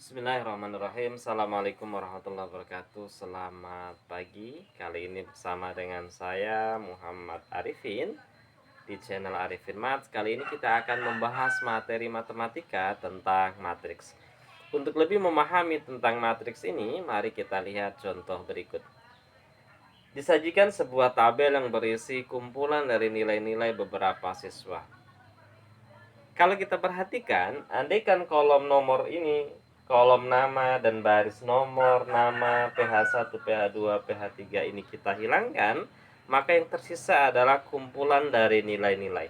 Bismillahirrahmanirrahim. Assalamualaikum warahmatullahi wabarakatuh. Selamat pagi. Kali ini bersama dengan saya Muhammad Arifin di channel Arifin Math. Kali ini kita akan membahas materi matematika tentang matriks. Untuk lebih memahami tentang matriks ini, mari kita lihat contoh berikut. Disajikan sebuah tabel yang berisi kumpulan dari nilai-nilai beberapa siswa. Kalau kita perhatikan, andaikan kolom nomor ini, kolom nama dan baris nomor, nama, PH1, PH2, PH3 ini kita hilangkan, maka yang tersisa adalah kumpulan dari nilai-nilai.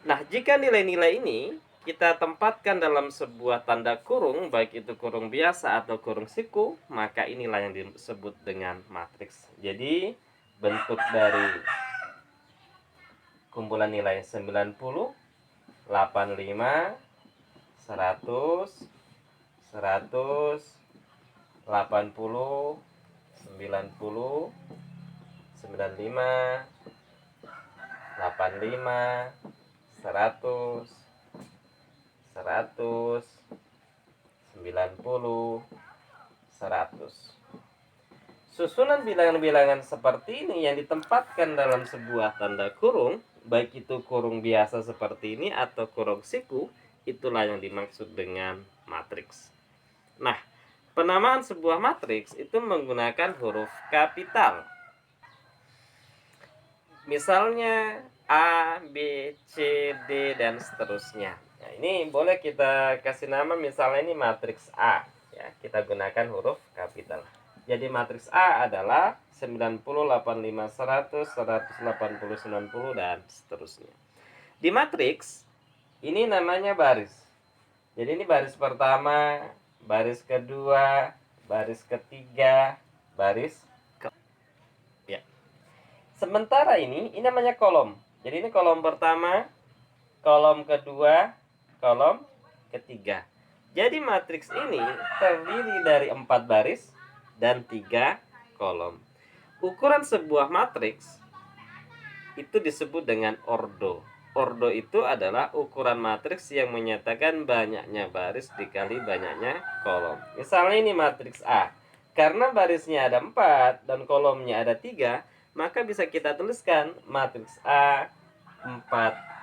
Nah, jika nilai-nilai ini kita tempatkan dalam sebuah tanda kurung, baik itu kurung biasa atau kurung siku, maka inilah yang disebut dengan matriks. Jadi, bentuk dari kumpulan nilai 90, 85, 100, 100, 80, 90, 95, 85, 100, 100, 90, 100. Susunan bilangan-bilangan seperti ini yang ditempatkan dalam sebuah tanda kurung, baik itu kurung biasa seperti ini atau kurung siku, itulah yang dimaksud dengan matriks. Nah, penamaan sebuah matriks itu menggunakan huruf kapital. Misalnya A, B, C, D, dan seterusnya. Nah, ini boleh kita kasih nama, misalnya ini matriks A. Ya, kita gunakan huruf kapital. Jadi matriks A adalah 90, 85, 100, 180, 90, dan seterusnya. Di matriks, ini namanya baris. Jadi ini baris pertama, baris kedua, baris ketiga, baris ke... Ya. Sementara ini namanya kolom. Jadi ini kolom pertama, kolom kedua, kolom ketiga. Jadi matriks ini terdiri dari 4 baris dan 3 kolom. Ukuran sebuah matriks itu disebut dengan ordo. Ordo itu adalah ukuran matriks yang menyatakan banyaknya baris dikali banyaknya kolom. Misalnya ini matriks A. Karena barisnya ada 4 dan kolomnya ada 3, maka bisa kita tuliskan matriks A 4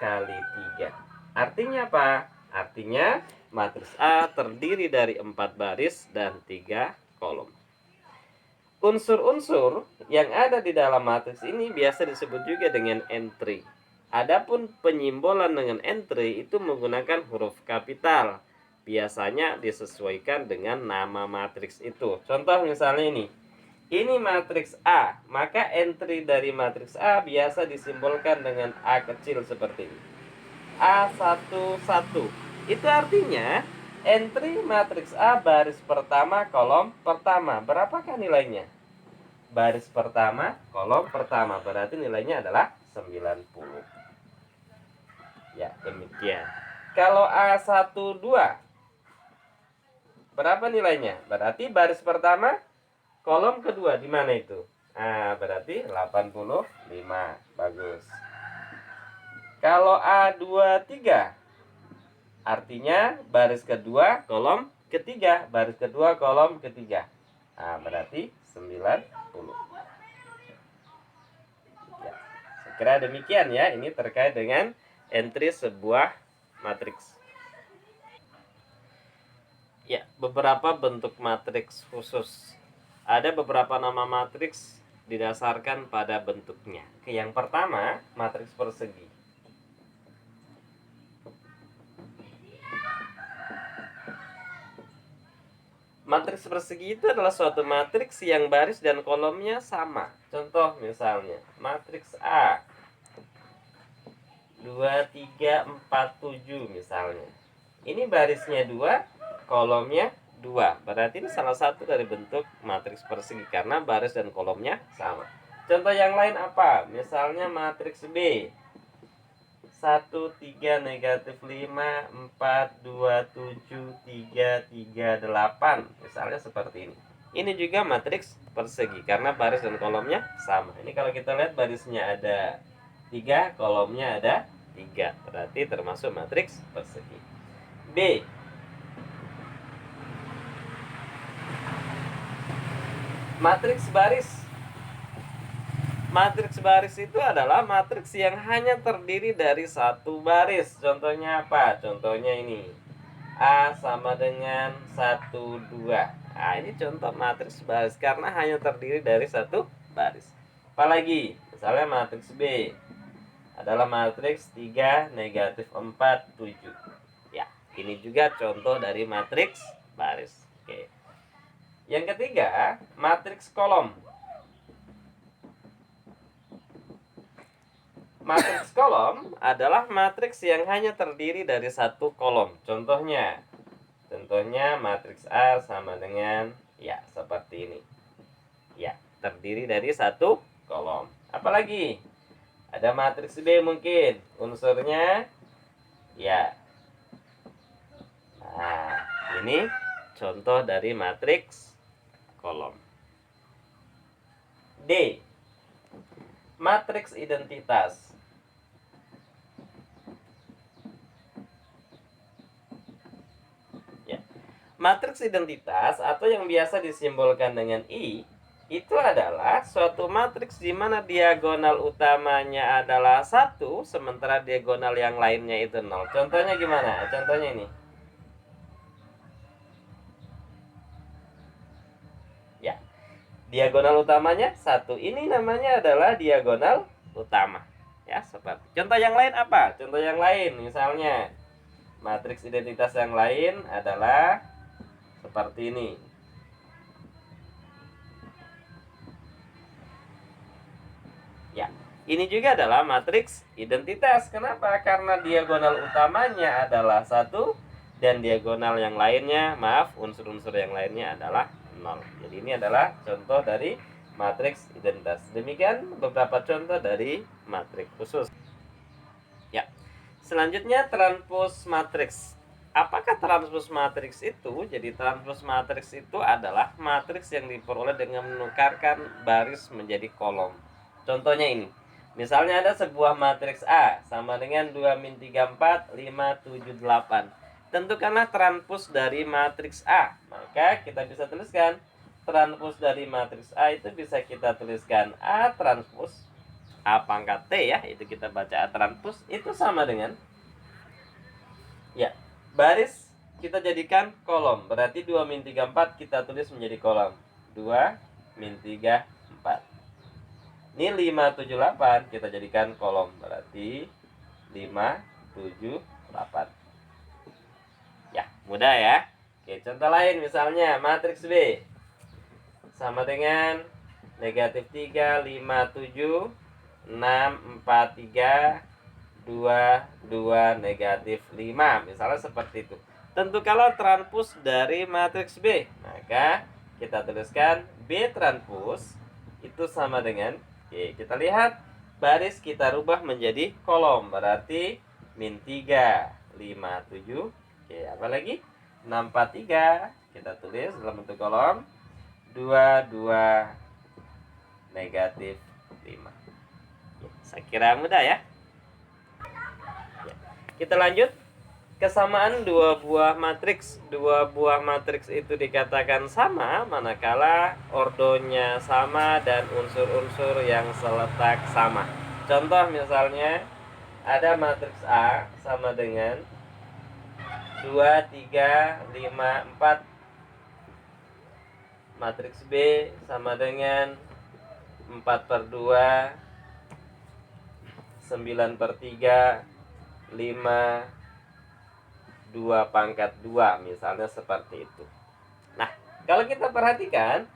kali 3. Artinya apa? Artinya matriks A terdiri dari 4 baris dan 3 kolom. Unsur-unsur yang ada di dalam matriks ini biasa disebut juga dengan entry. Adapun penyimbolan dengan entry itu menggunakan huruf kapital. Biasanya disesuaikan dengan nama matriks itu. Contoh misalnya ini. Ini matriks A, maka entry dari matriks A biasa disimbolkan dengan A kecil seperti ini. A11. Itu artinya entry matriks A baris pertama kolom pertama. Berapakah nilainya? Baris pertama kolom pertama, berarti nilainya adalah 90. Ya, demikian. Kalau A12 berapa nilainya? Berarti baris pertama kolom kedua di mana itu? Berarti 85. Bagus. Kalau A23 artinya baris kedua kolom ketiga, baris kedua kolom ketiga. Berarti 90. Ya, saya kira demikian ya. Ini terkait dengan entry sebuah matriks. Ya, beberapa bentuk matriks khusus. Ada beberapa nama matriks didasarkan pada bentuknya. Yang pertama, matriks persegi. Matriks persegi itu adalah suatu matriks yang baris dan kolomnya sama. Contoh misalnya, matriks A 2, 3, 4, 7 misalnya. Ini barisnya 2, kolomnya 2. Berarti ini salah satu dari bentuk matriks persegi karena baris dan kolomnya sama. Contoh yang lain apa? Misalnya matriks B 1, 3, negatif 5, 4, 2, 7, 3, 3, 8. Misalnya seperti ini. Ini juga matriks persegi karena baris dan kolomnya sama. Ini kalau kita lihat barisnya ada 3, kolomnya ada 3. Berarti termasuk matriks persegi. B Matriks baris. Matriks baris itu adalah matriks yang hanya terdiri dari satu baris. Contohnya apa? Contohnya ini. A sama dengan 1, 2. Nah, ini contoh matriks baris karena hanya terdiri dari satu baris. Apalagi, misalnya matriks B adalah matriks 3, negatif 4, 7. Ya, ini juga contoh dari matriks baris. Oke. Yang ketiga, matriks kolom. Matriks kolom adalah matriks yang hanya terdiri dari satu kolom. Contohnya matriks A sama dengan ya seperti ini. Ya, terdiri dari satu kolom. Apalagi? Ada matriks B mungkin. Unsurnya ya. Nah, ini contoh dari matriks kolom. D. Matriks identitas. Matriks identitas atau yang biasa disimbolkan dengan I itu adalah suatu matriks di mana diagonal utamanya adalah 1 sementara diagonal yang lainnya itu 0. Contohnya gimana? Contohnya ini. Ya. Diagonal utamanya 1. Ini namanya adalah diagonal utama. Ya, seperti. Contoh yang lain apa? Contoh yang lain misalnya matriks identitas yang lain adalah seperti ini. Ya, ini juga adalah matriks identitas. Kenapa? Karena diagonal utamanya adalah 1 dan diagonal yang lainnya, unsur-unsur yang lainnya adalah 0. Jadi ini adalah contoh dari matriks identitas. Demikian beberapa contoh dari matriks khusus. Ya. Selanjutnya transpose matriks. Apakah transpose matriks itu? Jadi transpose matriks itu adalah matriks yang diperoleh dengan menukarkan baris menjadi kolom. Contohnya ini. Misalnya ada sebuah matriks A sama dengan 2 min 3 4 5 7 8. Tentukanlah transpose dari matriks A. Maka kita bisa tuliskan transpose dari matriks A itu bisa kita tuliskan A transpose A pangkat T ya, itu kita baca A transpose itu sama dengan ya, baris kita jadikan kolom. Berarti 2 min 3 4 kita tulis menjadi kolom. 2 min 3 4. Ini 5 7 8 kita jadikan kolom. Berarti 5 7 8. Ya, mudah ya. Oke, contoh lain misalnya matriks B sama dengan negatif 3 5 7 6 4 3 2 2 negatif 5. Misalnya seperti itu. Tentukanlah transpose dari matriks B. Maka kita tuliskan B transpose itu sama dengan, oke, kita lihat baris kita rubah menjadi kolom. Berarti min 3 5 7. Oke, apa lagi? 6 4 3 kita tulis dalam bentuk kolom. 2 2 negatif 5. Saya kira mudah ya. Kita lanjut. Kesamaan dua buah matriks. Dua buah matriks itu dikatakan sama manakala ordonya sama dan unsur-unsur yang seletak sama. Contoh misalnya ada matriks A sama dengan 2 3 5 4. Matriks B sama dengan 4/2 9/3 5 2 pangkat 2, misalnya seperti itu. Nah, kalau kita perhatikan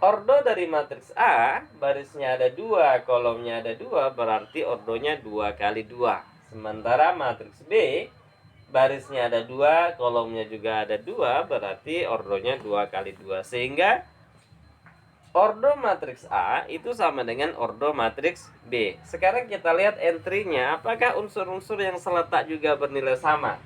ordo dari matriks A, barisnya ada 2, kolomnya ada 2, berarti ordonya 2 kali 2. Sementara matriks B, barisnya ada 2, kolomnya juga ada 2, berarti ordonya 2 kali 2. Sehingga ordo matriks A itu sama dengan ordo matriks B. Sekarang kita lihat entry-nya, apakah unsur-unsur yang seletak juga bernilai sama?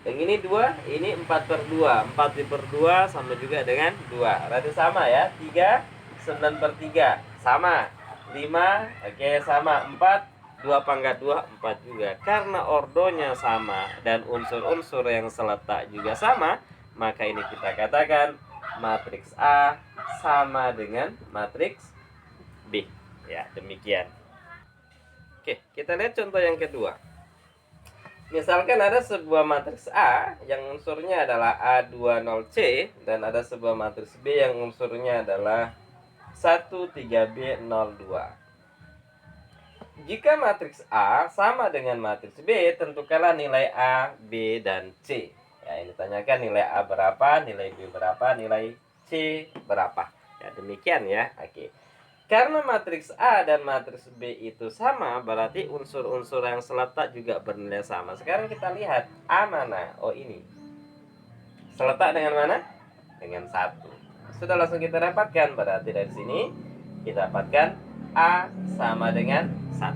Yang ini 2, ini 4/2. 4/2 sama juga dengan 2. Berarti sama ya. 3 9/3 sama. 5 oke sama. 4 2 pangkat 2 4 juga. Karena ordonya sama dan unsur-unsur yang seletak juga sama, maka ini kita katakan matriks A sama dengan matriks B. Ya, demikian. Oke, kita lihat contoh yang kedua. Misalkan ada sebuah matriks A yang unsurnya adalah A20C dan ada sebuah matriks B yang unsurnya adalah 13B02. Jika matriks A sama dengan matriks B, tentukanlah nilai A, B, dan C. Ya, ini tanyakan nilai A berapa, nilai B berapa, nilai C berapa. Ya, demikian ya. Oke. Karena matriks A dan matriks B itu sama, berarti unsur-unsur yang seletak juga bernilai sama. Sekarang kita lihat A mana? Oh, ini. Seletak dengan mana? Dengan 1. Sudah langsung kita dapatkan. Berarti dari sini kita dapatkan A sama dengan 1.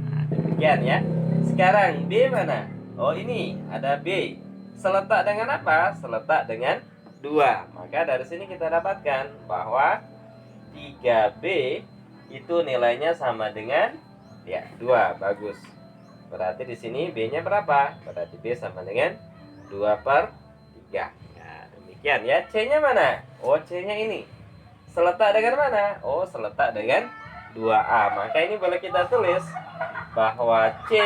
Nah, demikian ya. Sekarang B mana? Oh, ini ada B. Seletak dengan apa? Seletak dengan 2. Maka dari sini kita dapatkan bahwa 3B itu nilainya sama dengan ya 2. Bagus. Berarti di sini B-nya berapa? Berarti B sama dengan 2/3. Nah, demikian ya. C-nya mana? Oh, C-nya ini. Seletak dengan mana? Oh, seletak dengan 2A. Maka ini boleh kita tulis bahwa C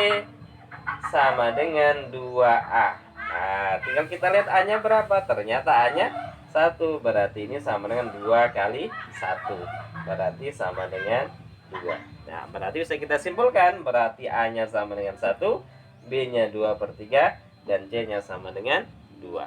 sama dengan 2A. Nah, tinggal kita lihat A-nya berapa. Ternyata A-nya 1, berarti ini sama dengan 2 kali 1, berarti sama dengan 2. Nah, berarti bisa kita simpulkan, berarti A nya sama dengan 1, B nya 2/3, dan C nya sama dengan 2.